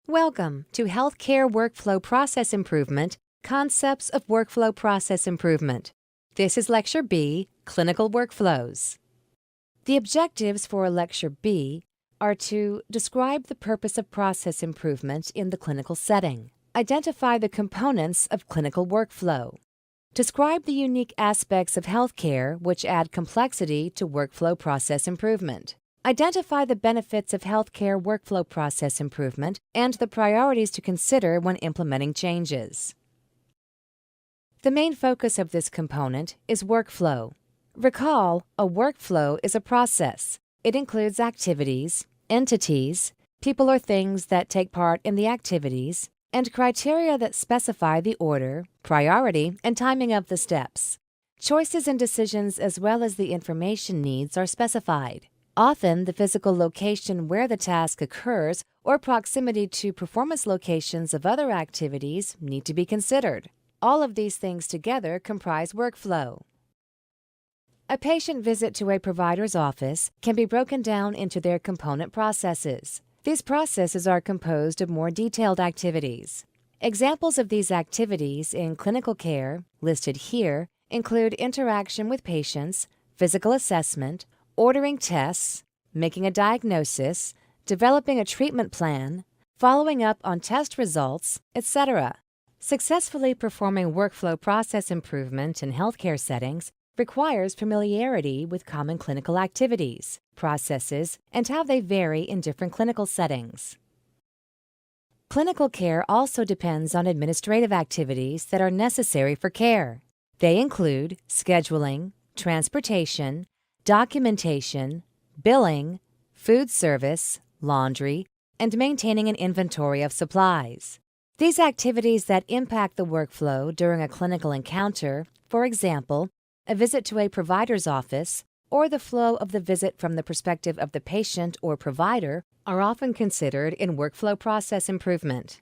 Welcome to Healthcare Workflow Process Improvement, Concepts of Workflow Process Improvement. This is Lecture B, Clinical Workflows. The objectives for Lecture B are to describe the purpose of process improvement in the clinical setting, identify the components of clinical workflow, describe the unique aspects of healthcare which add complexity to workflow process improvement, identify the benefits of healthcare workflow process improvement and the priorities to consider when implementing changes. The main focus of this component is workflow. Recall, a workflow is a process. It includes activities, entities, people or things that take part in the activities, and criteria that specify the order, priority, and timing of the steps. Choices and decisions as well as the information needs are specified. Often, the physical location where the task occurs or proximity to performance locations of other activities need to be considered. All of these things together comprise workflow. A patient visit to a provider's office can be broken down into their component processes. These processes are composed of more detailed activities. Examples of these activities in clinical care, listed here, include interaction with patients, physical assessment, ordering tests, making a diagnosis, developing a treatment plan, following up on test results, etc. Successfully performing workflow process improvement in healthcare settings requires familiarity with common clinical activities, processes, and how they vary in different clinical settings. Clinical care also depends on administrative activities that are necessary for care. They include scheduling, transportation, documentation, billing, food service, laundry, and maintaining an inventory of supplies. These activities that impact the workflow during a clinical encounter, for example, a visit to a provider's office, or the flow of the visit from the perspective of the patient or provider, are often considered in workflow process improvement.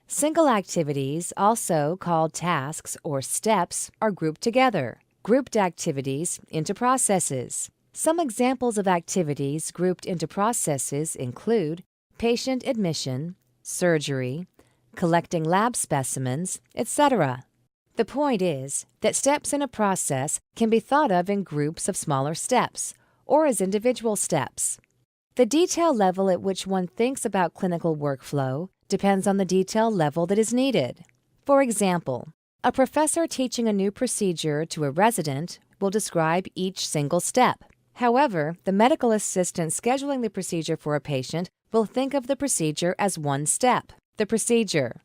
Single activities, also called tasks or steps, are grouped together. Grouped activities into processes. Some examples of activities grouped into processes include patient admission, surgery, collecting lab specimens, etc. The point is that steps in a process can be thought of in groups of smaller steps or as individual steps. The detail level at which one thinks about clinical workflow depends on the detail level that is needed. For example, a professor teaching a new procedure to a resident will describe each single step. However, the medical assistant scheduling the procedure for a patient will think of the procedure as one step, the procedure.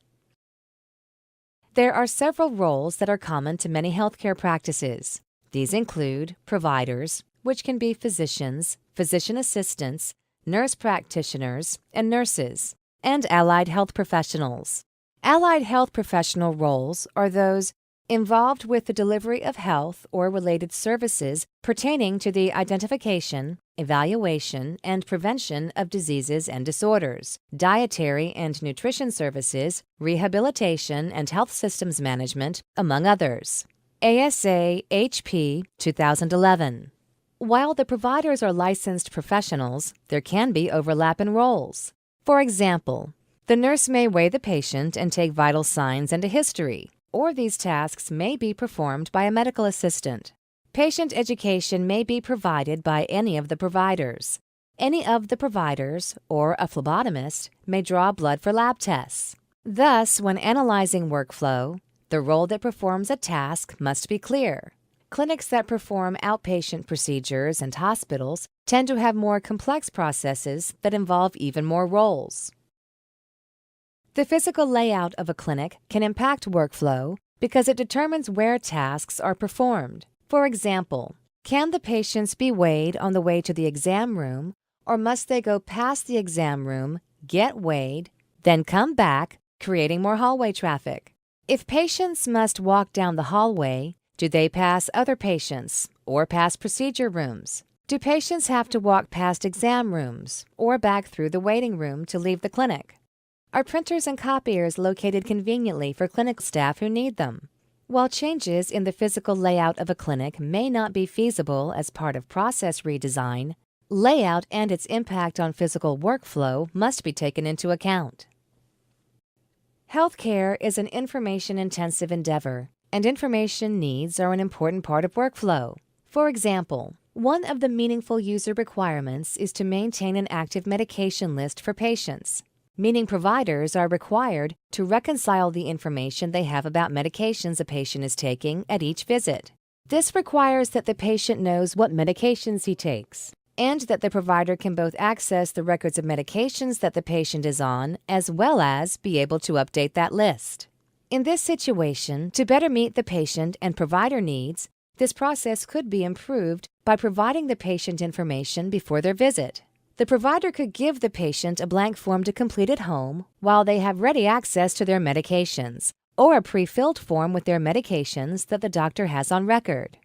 There are several roles that are common to many healthcare practices. These include providers, which can be physicians, physician assistants, nurse practitioners, and nurses, and allied health professionals. Allied health professional roles are those involved with the delivery of health or related services pertaining to the identification, evaluation, and prevention of diseases and disorders, dietary and nutrition services, rehabilitation and health systems management, among others. ASA HP 2011. While the providers are licensed professionals, there can be overlap in roles. For example, the nurse may weigh the patient and take vital signs and a history, or these tasks may be performed by a medical assistant. Patient education may be provided by any of the providers. Any of the providers, or a phlebotomist, may draw blood for lab tests. Thus, when analyzing workflow, the role that performs a task must be clear. Clinics that perform outpatient procedures and hospitals tend to have more complex processes that involve even more roles. The physical layout of a clinic can impact workflow because it determines where tasks are performed. For example, can the patients be weighed on the way to the exam room, or must they go past the exam room, get weighed, then come back, creating more hallway traffic? If patients must walk down the hallway, do they pass other patients or past procedure rooms? Do patients have to walk past exam rooms or back through the waiting room to leave the clinic? Are printers and copiers located conveniently for clinic staff who need them? While changes in the physical layout of a clinic may not be feasible as part of process redesign, Layout and its impact on physical workflow must be taken into account. Healthcare is an information-intensive endeavor, and information needs are an important part of workflow. For example, one of the meaningful user requirements is to maintain an active medication list for patients, meaning providers are required to reconcile the information they have about medications a patient is taking at each visit. This requires that the patient knows what medications he takes, and that the provider can both access the records of medications that the patient is on, as well as be able to update that list. In this situation, to better meet the patient and provider needs, this process could be improved by providing the patient information before their visit. The provider could give the patient a blank form to complete at home while they have ready access to their medications, or a pre-filled form with their medications that the doctor has on record.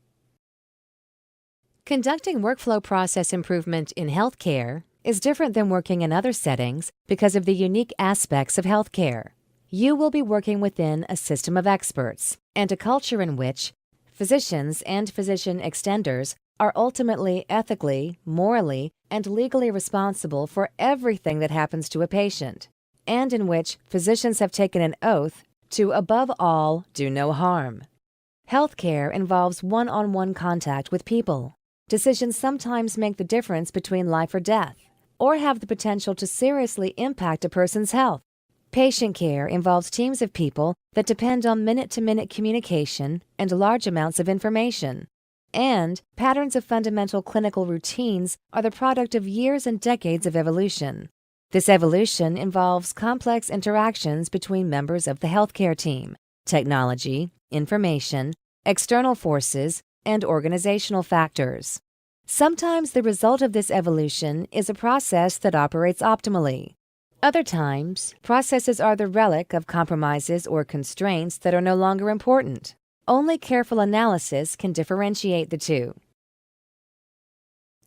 Conducting workflow process improvement in healthcare is different than working in other settings because of the unique aspects of healthcare. You will be working within a system of experts and a culture in which physicians and physician extenders are ultimately ethically, morally, and legally responsible for everything that happens to a patient, and in which physicians have taken an oath to, above all, do no harm. Healthcare involves one-on-one contact with people. Decisions sometimes make the difference between life or death, or have the potential to seriously impact a person's health. Patient care involves teams of people that depend on minute-to-minute communication and large amounts of information. And patterns of fundamental clinical routines are the product of years and decades of evolution. This evolution involves complex interactions between members of the healthcare team, technology, information, external forces, and organizational factors. Sometimes the result of this evolution is a process that operates optimally. Other times, processes are the relic of compromises or constraints that are no longer important. Only careful analysis can differentiate the two.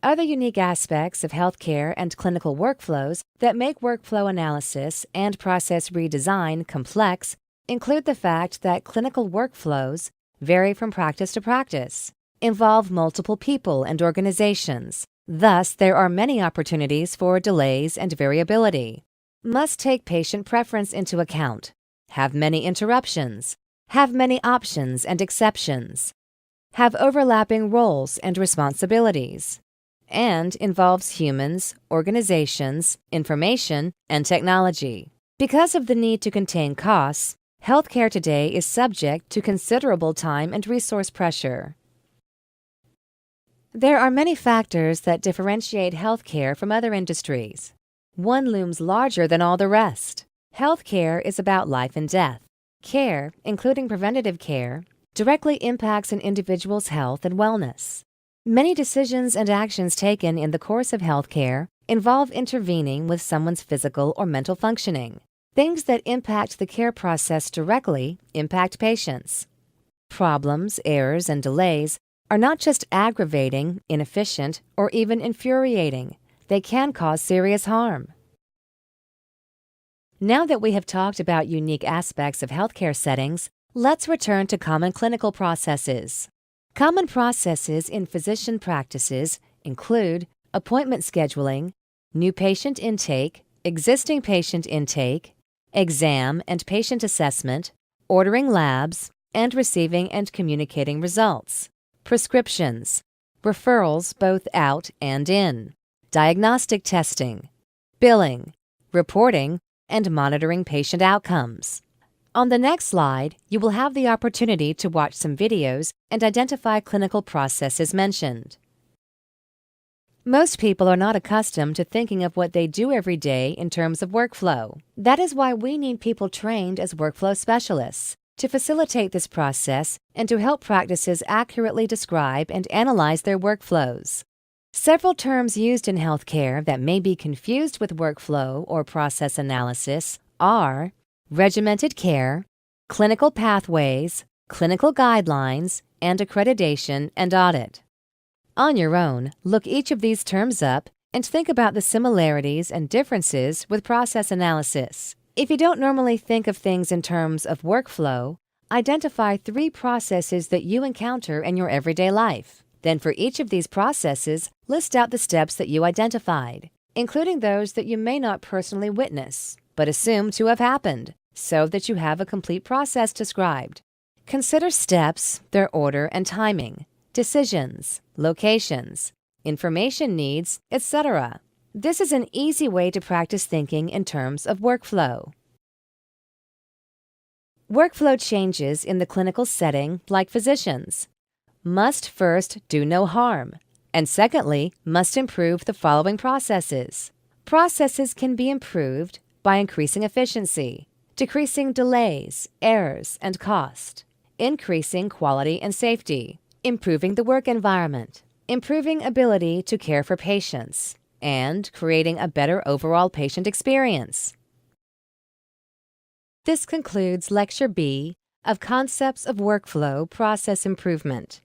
Other unique aspects of healthcare and clinical workflows that make workflow analysis and process redesign complex include the fact that clinical workflows vary from practice to practice, involve multiple people and organizations. Thus, there are many opportunities for delays and variability. Must take patient preference into account, have many interruptions, have many options and exceptions, have overlapping roles and responsibilities, and involves humans, organizations, information, and technology. Because of the need to contain costs, healthcare today is subject to considerable time and resource pressure. There are many factors that differentiate healthcare from other industries. One looms larger than all the rest. Healthcare is about life and death. Care, including preventative care, directly impacts an individual's health and wellness. Many decisions and actions taken in the course of healthcare involve intervening with someone's physical or mental functioning. Things that impact the care process directly impact patients. Problems, errors, and delays are not just aggravating, inefficient, or even infuriating. They can cause serious harm. Now that we have talked about unique aspects of healthcare settings, let's return to common clinical processes. Common processes in physician practices include appointment scheduling, new patient intake, existing patient intake, exam and patient assessment, ordering labs, and receiving and communicating results, prescriptions, referrals both out and in, diagnostic testing, billing, reporting, and monitoring patient outcomes. On the next slide, you will have the opportunity to watch some videos and identify clinical processes mentioned. Most people are not accustomed to thinking of what they do every day in terms of workflow. That is why we need people trained as workflow specialists to facilitate this process and to help practices accurately describe and analyze their workflows. Several terms used in healthcare that may be confused with workflow or process analysis are regimented care, clinical pathways, clinical guidelines, and accreditation and audit. On your own, look each of these terms up and think about the similarities and differences with process analysis. If you don't normally think of things in terms of workflow, identify 3 processes that you encounter in your everyday life. Then for each of these processes, list out the steps that you identified, including those that you may not personally witness, but assume to have happened, so that you have a complete process described. Consider steps, their order and timing, decisions, locations, information needs, etc. This is an easy way to practice thinking in terms of workflow. Workflow changes in the clinical setting, like physicians, must first do no harm, and secondly, must improve the following processes. Processes can be improved by increasing efficiency, decreasing delays, errors, and cost, increasing quality and safety, improving the work environment, improving ability to care for patients, and creating a better overall patient experience. This concludes Lecture B of Concepts of Workflow Process Improvement.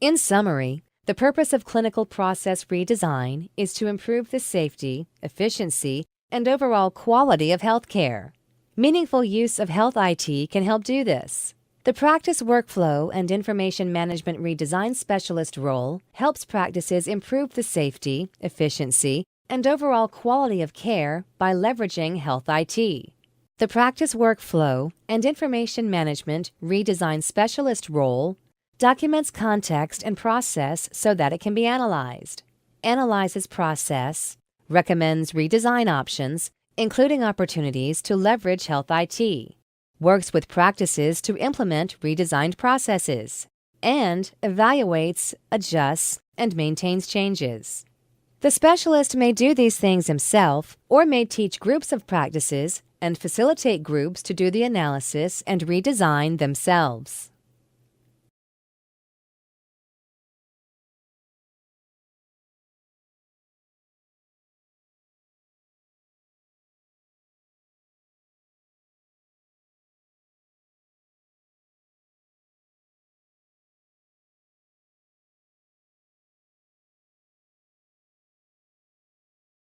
In summary, the purpose of clinical process redesign is to improve the safety, efficiency, and overall quality of healthcare. Meaningful use of health IT can help do this. The Practice Workflow and Information Management Redesign Specialist role helps practices improve the safety, efficiency, and overall quality of care by leveraging health IT. The Practice Workflow and Information Management Redesign Specialist role documents context and process so that it can be analyzed, analyzes process, recommends redesign options, including opportunities to leverage health IT, works with practices to implement redesigned processes, and evaluates, adjusts, and maintains changes. The specialist may do these things himself or may teach groups of practices and facilitate groups to do the analysis and redesign themselves.